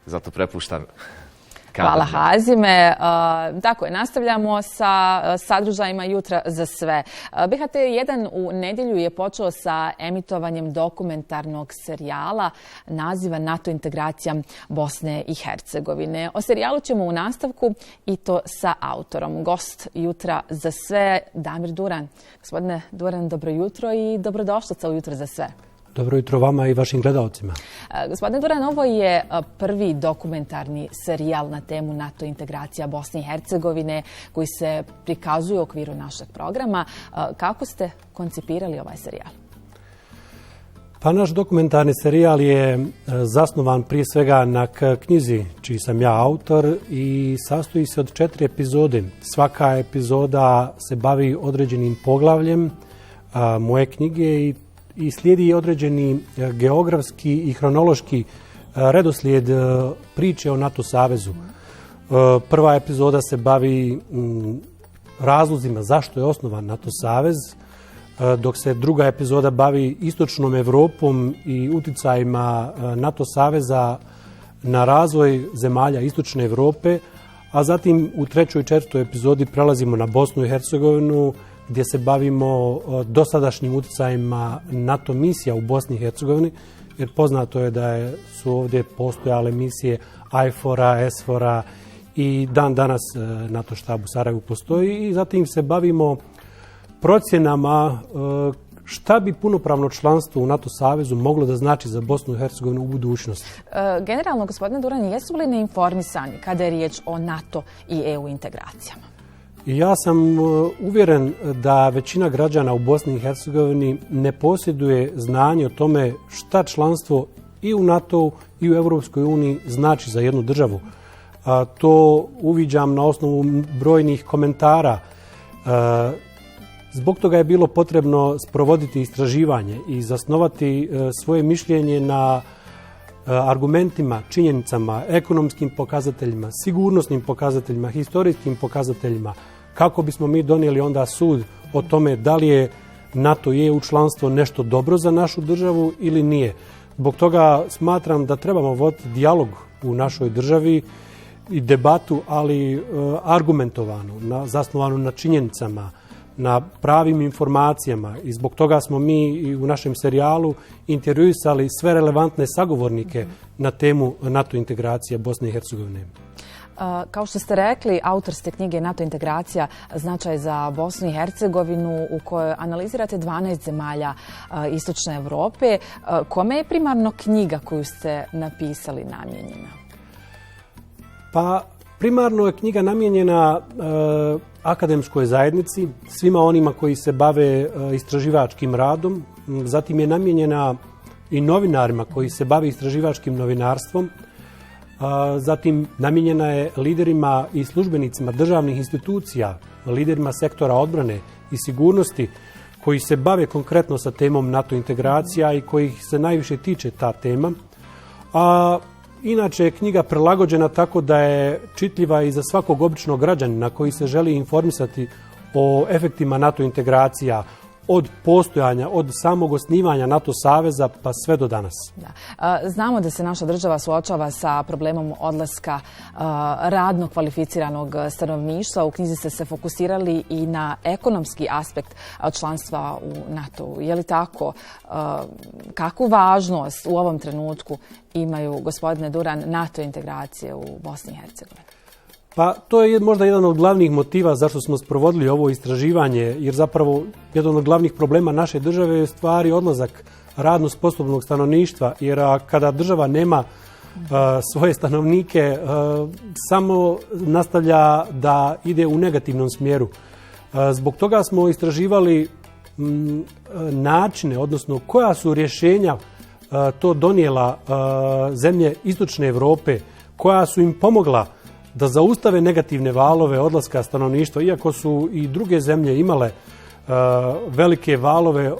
zato prepuštam. Hvala Hazime. Tako je, nastavljamo sa sadržajima Jutra za sve. BHT1 u nedjelju je počeo sa emitovanjem dokumentarnog serijala naziva NATO integracija Bosne i Hercegovine. O serijalu ćemo u nastavku i to sa autorom. Gost Jutra za sve, Damir Duran. Gospodine Duran, dobro jutro i dobrodošlica u Jutro za sve. Dobro jutro vama i vašim gledalcima. Gospodine Duran, ovo je prvi dokumentarni serijal na temu NATO integracija Bosne i Hercegovine koji se prikazuje u okviru našeg programa. Kako ste koncipirali ovaj serijal? Pa naš dokumentarni serijal je zasnovan prije svega na knjizi čiji sam ja autor i sastoji se od 4 epizode. Svaka epizoda se bavi određenim poglavljem moje knjige i slijedi određeni geografski i hronološki redoslijed priče o NATO savezu. Prva epizoda se bavi razlozima zašto je osnovan NATO savez, dok se druga epizoda bavi istočnom Europom i uticajima NATO saveza na razvoj zemalja istočne Europe, a zatim u 3. i 4. epizodi prelazimo na Bosnu i Hercegovinu, gdje se bavimo dosadašnjim utjecajima NATO misija u Bosni i Hercegovini, jer poznato je da su ovdje postojale misije IFOR-a, SFOR-a i dan danas NATO štab u Sarajevu postoji. I zatim se bavimo procjenama šta bi punopravno članstvo u NATO savezu moglo da znači za Bosnu i Hercegovinu u budućnosti. Generalno, gospodine Duran, jesu li neinformisani kada je riječ o NATO i EU integracijama? Ja sam uvjeren da većina građana u Bosni i Hercegovini ne posjeduje znanje o tome šta članstvo i u NATO-u i u Europskoj uniji znači za jednu državu. To uviđam na osnovu brojnih komentara. Zbog toga je bilo potrebno sprovoditi istraživanje i zasnovati svoje mišljenje na argumentima, činjenicama, ekonomskim pokazateljima, sigurnosnim pokazateljima, historijskim pokazateljima, kako bismo mi donijeli onda sud o tome da li je NATO i EU članstvo nešto dobro za našu državu ili nije. Zbog toga smatram da trebamo voditi dijalog u našoj državi i debatu, ali argumentovanu, zasnovanu na činjenicama, na pravim informacijama, i zbog toga smo mi i u našem serijalu intervjuisali sve relevantne sagovornike na temu NATO integracije Bosne i Hercegovine. Kao što ste rekli, autor ste knjige NATO integracija, značaj za Bosnu i Hercegovinu, u kojoj analizirate 12 zemalja istočne Europe. Kome je primarno knjiga koju ste napisali namijenjena? Pa, primarno je knjiga namijenjena akademskoj zajednici, svima onima koji se bave istraživačkim radom. Zatim je namijenjena i novinarima koji se bave istraživačkim novinarstvom. Zatim namijenjena je liderima i službenicima državnih institucija, liderima sektora odbrane i sigurnosti koji se bave konkretno sa temom NATO integracija i kojih se najviše tiče ta tema. Inače je knjiga prilagođena tako da je čitljiva i za svakog običnog građanina koji se želi informisati o efektima NATO integracija, od postojanja, od samog osnivanja NATO saveza pa sve do danas. Znamo da se naša država suočava sa problemom odlaska radno kvalificiranog stanovništva. U knjizi ste se fokusirali i na ekonomski aspekt članstva u NATO-u. Je li tako? Kakvu važnost u ovom trenutku imaju, gospodine Duran, NATO integracije u Bosni i Hercegovini? Pa to je možda jedan od glavnih motiva zašto smo sprovodili ovo istraživanje, jer zapravo jedan od glavnih problema naše države je stvari odlazak radno sposobnog stanovništva, jer kada država nema svoje stanovnike, samo nastavlja da ide u negativnom smjeru. Zbog toga smo istraživali načine, odnosno koja su rješenja to donijela zemlje istočne Europe, koja su im pomogla da zaustave negativne valove odlaska stanovništva, iako su i druge zemlje imale velike valove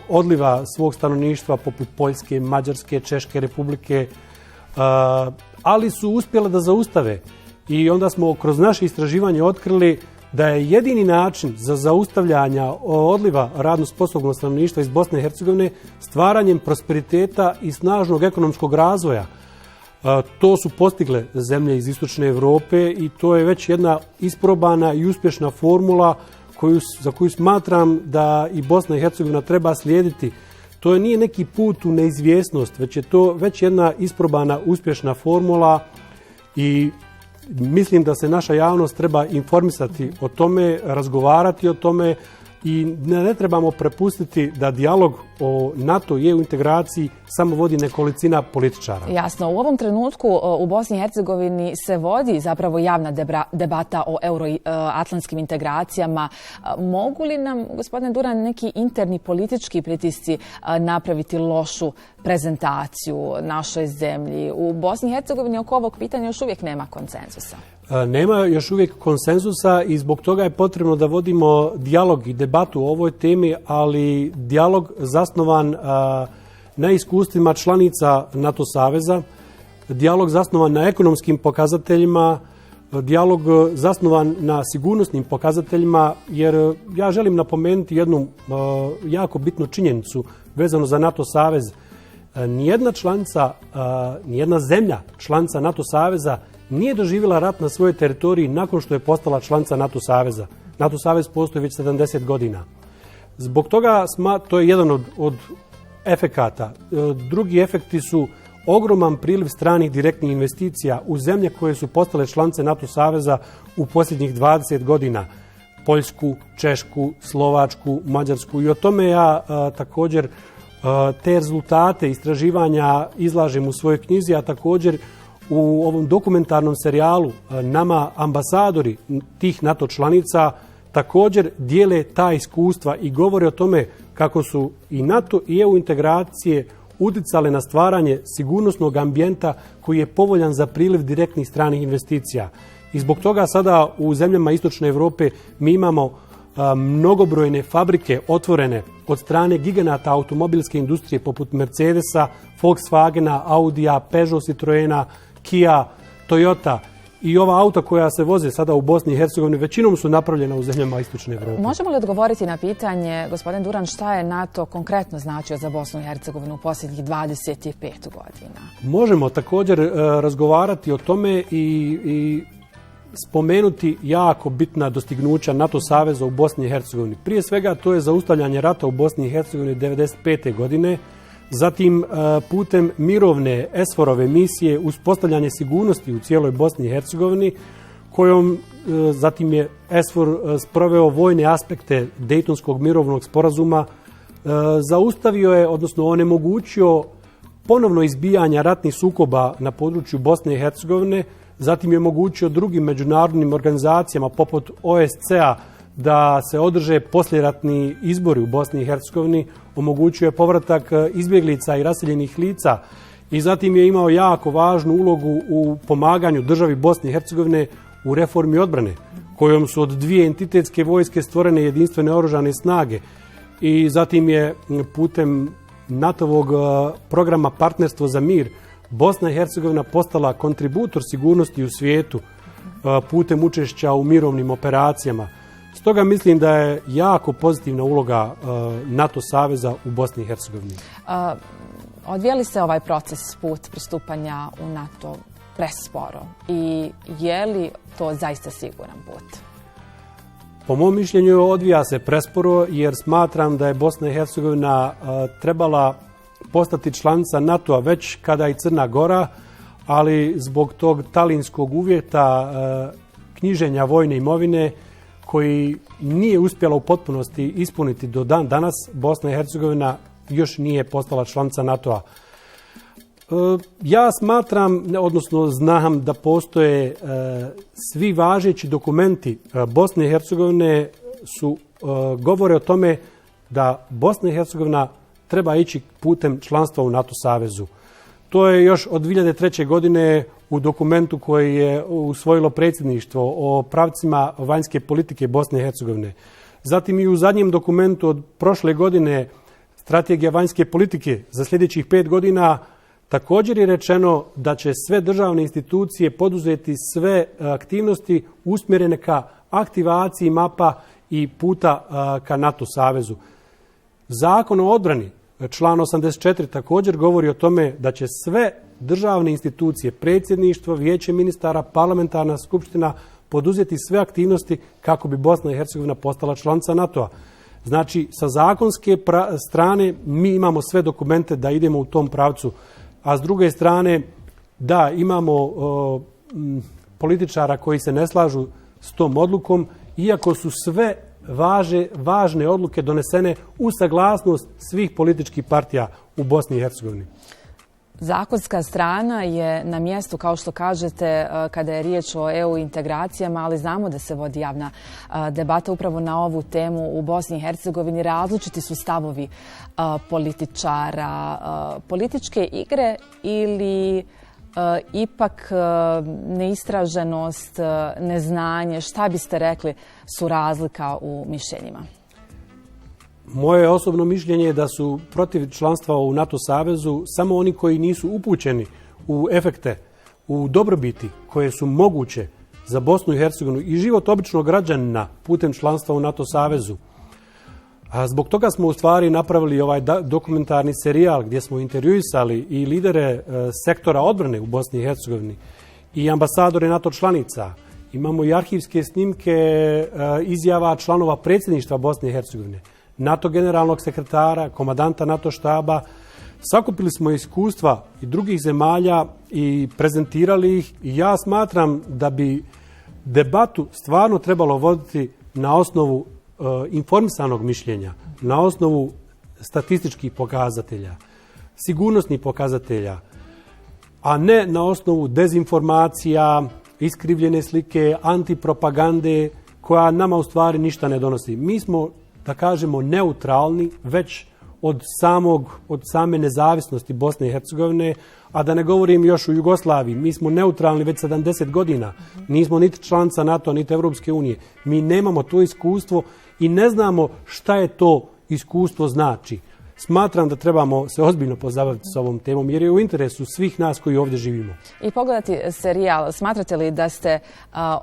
odliva svog stanovništva poput Poljske, Mađarske, Češke republike, ali su uspjele da zaustave. I onda smo kroz naše istraživanje otkrili da je jedini način za zaustavljanje odliva radno sposobnog stanovništva iz Bosne i Hercegovine stvaranjem prosperiteta i snažnog ekonomskog razvoja. To su postigle zemlje iz Istočne Europe i to je već jedna isprobana i uspješna formula za koju smatram da i Bosna i Hercegovina treba slijediti. To nije neki put u neizvjesnost, već je to već jedna isprobana uspješna formula i mislim da se naša javnost treba informisati o tome, razgovarati o tome i ne trebamo prepustiti da dijalog o NATO i EU integraciji samo vodi nekolicina političara. Jasno, u ovom trenutku u Bosni i Hercegovini se vodi zapravo javna debata o euroatlantskim integracijama. Mogu li nam, gospodine Duran, neki interni politički pritisci napraviti lošu prezentaciju našoj zemlji? U Bosni i Hercegovini oko ovog pitanja još uvijek nema konsenzusa. Nema još uvijek konsenzusa i zbog toga je potrebno da vodimo dijalog i debatu o ovoj temi, ali dijalog zasnovan na iskustvima članica NATO saveza, dijalog zasnovan na ekonomskim pokazateljima, dijalog zasnovan na sigurnosnim pokazateljima, jer ja želim napomenuti jednu jako bitnu činjenicu vezano za NATO savez. Nijedna zemlja članica NATO saveza nije doživjela rat na svojoj teritoriji nakon što je postala članica NATO saveza. NATO savez postoji već 70 godina. Zbog toga to je jedan od efekata. Drugi efekti su ogroman priliv stranih direktnih investicija u zemlje koje su postale članice NATO saveza u posljednjih 20 godina. Poljsku, Češku, Slovačku, Mađarsku i o tome ja također te rezultate istraživanja izlažem u svojoj knjizi, a također u ovom dokumentarnom serijalu nama ambasadori tih NATO članica također dijele ta iskustva i govore o tome kako su i NATO i EU integracije utjecale na stvaranje sigurnosnog ambijenta koji je povoljan za priliv direktnih stranih investicija. I zbog toga sada u zemljama Istočne Europe mi imamo mnogobrojne fabrike otvorene od strane giganata automobilske industrije poput Mercedesa, Volkswagena, Audija, Peugeot, Citroena, Kia, Toyota i ova auta koja se voze sada u Bosni i Hercegovini većinom su napravljena u zemljama Istočne Europe. Možemo li odgovoriti na pitanje, gospodin Duran, šta je NATO konkretno značio za Bosnu i Hercegovinu u posljednjih 25 godina? Možemo također razgovarati o tome i spomenuti jako bitna dostignuća NATO saveza u Bosni i Hercegovini. Prije svega to je zaustavljanje rata u Bosni i Hercegovini 1995. godine, zatim putem mirovne SFOR-ove misije uspostavljanje sigurnosti u cijeloj Bosni i Hercegovini, kojom zatim je SFOR sproveo vojne aspekte Dejtonskog mirovnog sporazuma, zaustavio je, odnosno onemogućio ponovno izbijanje ratnih sukoba na području Bosne i Hercegovine, zatim je omogućio drugim međunarodnim organizacijama poput OSCE-a da se održe poslijeratni izbori u Bosni i Hercegovini, omogućuje povratak izbjeglica i raseljenih lica i zatim je imao jako važnu ulogu u pomaganju državi Bosne i Hercegovine u reformi odbrane, kojom su od dvije entitetske vojske stvorene jedinstvene oružane snage i zatim je putem NATO-vog programa Partnerstvo za mir Bosna i Hercegovina postala kontributor sigurnosti u svijetu putem učešća u mirovnim operacijama. Stoga mislim da je jako pozitivna uloga NATO saveza u Bosni i Hercegovini. Odvija li se ovaj proces put pristupanja u NATO presporo i je li to zaista siguran put? Po mom mišljenju odvija se presporo jer smatram da je Bosna i Hercegovina trebala postati članica NATO-a već kada i Crna Gora, ali zbog tog talinskog uvjeta knjiženja vojne imovine koji nije uspjela u potpunosti ispuniti do dan danas, Bosna i Hercegovina još nije postala članica NATO-a. Ja smatram, odnosno znam da postoje svi važeći dokumenti Bosne i Hercegovine govore o tome da Bosna i Hercegovina treba ići putem članstva u NATO savezu. To je još od 2003. godine u dokumentu koji je usvojilo predsjedništvo o pravcima vanjske politike Bosne i Hercegovine. Zatim i u zadnjem dokumentu od prošle godine strategija vanjske politike za sljedećih 5 godina također je rečeno da će sve državne institucije poduzeti sve aktivnosti usmjerene ka aktivaciji mapa i puta ka NATO savezu. Zakon o odbrani Član 84 također govori o tome da će sve državne institucije, predsjedništvo, vijeće ministara, parlamentarna skupština poduzeti sve aktivnosti kako bi Bosna i Hercegovina postala članica NATO-a. Znači, sa zakonske strane mi imamo sve dokumente da idemo u tom pravcu, a s druge strane da imamo političara koji se ne slažu s tom odlukom, iako su sve važne odluke donesene u saglasnost svih političkih partija u Bosni i Hercegovini. Zakonska strana je na mjestu, kao što kažete, kada je riječ o EU integracijama, ali znamo da se vodi javna debata upravo na ovu temu u Bosni i Hercegovini. Različiti su stavovi političara, političke igre ili ipak neistraženost, neznanje. Šta biste rekli su razlika u mišljenjima? Moje osobno mišljenje je da su protiv članstva u NATO savezu samo oni koji nisu upućeni u efekte, u dobrobiti koje su moguće za Bosnu i Hercegovinu i život običnog građanina putem članstva u NATO savezu. A zbog toga smo u stvari napravili ovaj dokumentarni serijal gdje smo intervjuisali i lidere sektora odbrane u Bosni i Hercegovini i ambasadore NATO članica. Imamo i arhivske snimke izjava članova predsjedništva Bosne i Hercegovine, NATO generalnog sekretara, komandanta NATO štaba. Sakupili smo iskustva i drugih zemalja i prezentirali ih i ja smatram da bi debatu stvarno trebalo voditi na osnovu informisanog mišljenja, na osnovu statističkih pokazatelja, sigurnosnih pokazatelja, a ne na osnovu dezinformacija, iskrivljene slike, antipropagande koja nama u stvari ništa ne donosi. Mi smo, da kažemo, neutralni već od same nezavisnosti Bosne i Hercegovine, a da ne govorim još u Jugoslaviji. Mi smo neutralni već 70 godina. Nismo niti članica NATO, niti Evropske unije. Mi nemamo to iskustvo i ne znamo šta je to iskustvo znači. Smatram da trebamo se ozbiljno pozabaviti s ovom temom jer je u interesu svih nas koji ovdje živimo. I pogledati serijal, smatrate li da ste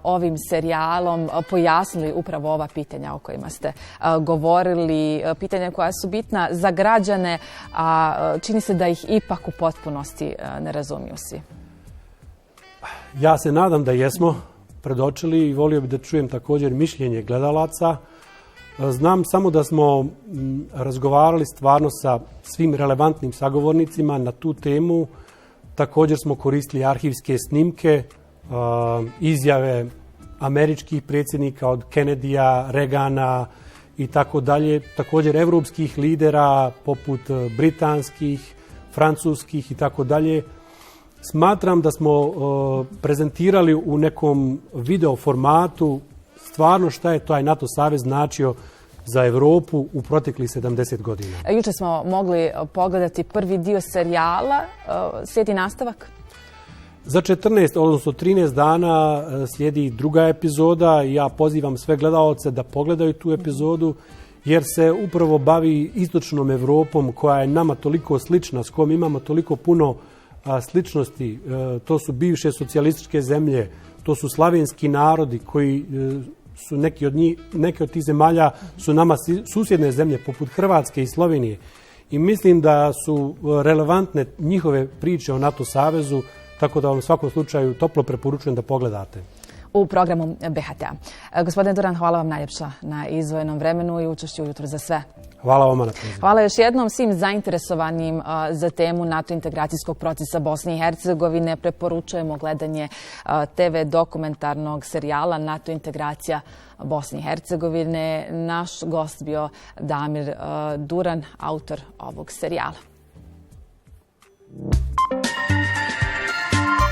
ovim serijalom pojasnili upravo ova pitanja o kojima ste govorili, pitanja koja su bitna za građane, a čini se da ih ipak u potpunosti ne razumiju svi? Ja se nadam da jesmo predočili i volio bih da čujem također mišljenje gledalaca. Znam samo da smo razgovarali stvarno sa svim relevantnim sagovornicima na tu temu. Također smo koristili arhivske snimke, izjave američkih predsjednika od Kennedyja, Reagana i tako dalje. Također evropskih lidera poput britanskih, francuskih i tako dalje. Smatram da smo prezentirali u nekom video formatu stvarno šta je taj NATO savez značio za Europu u proteklih 70 godina. Jučer smo mogli pogledati prvi dio serijala. Slijedi nastavak? Za 14, odnosno 13 dana slijedi druga epizoda i ja pozivam sve gledaoce da pogledaju tu epizodu jer se upravo bavi istočnom Europom koja je nama toliko slična, s kojom imamo toliko puno sličnosti. To su bivše socijalističke zemlje, to su slavenski narodi koji su neke od tih zemalja su nama susjedne zemlje poput Hrvatske i Slovenije. I mislim da su relevantne njihove priče o NATO savezu, tako da vam u svakom slučaju toplo preporučujem da pogledate. U programu BHT-a. Gospodine Duran, hvala vam najljepša na izdvojenom vremenu i učešću Jutro za sve. Hvala vam na pozivu. Hvala još jednom svim zainteresovanim za temu NATO integracijskog procesa Bosne i Hercegovine. Preporučujemo gledanje TV dokumentarnog serijala NATO integracija Bosne i Hercegovine. Naš gost bio Damir Duran, autor ovog serijala.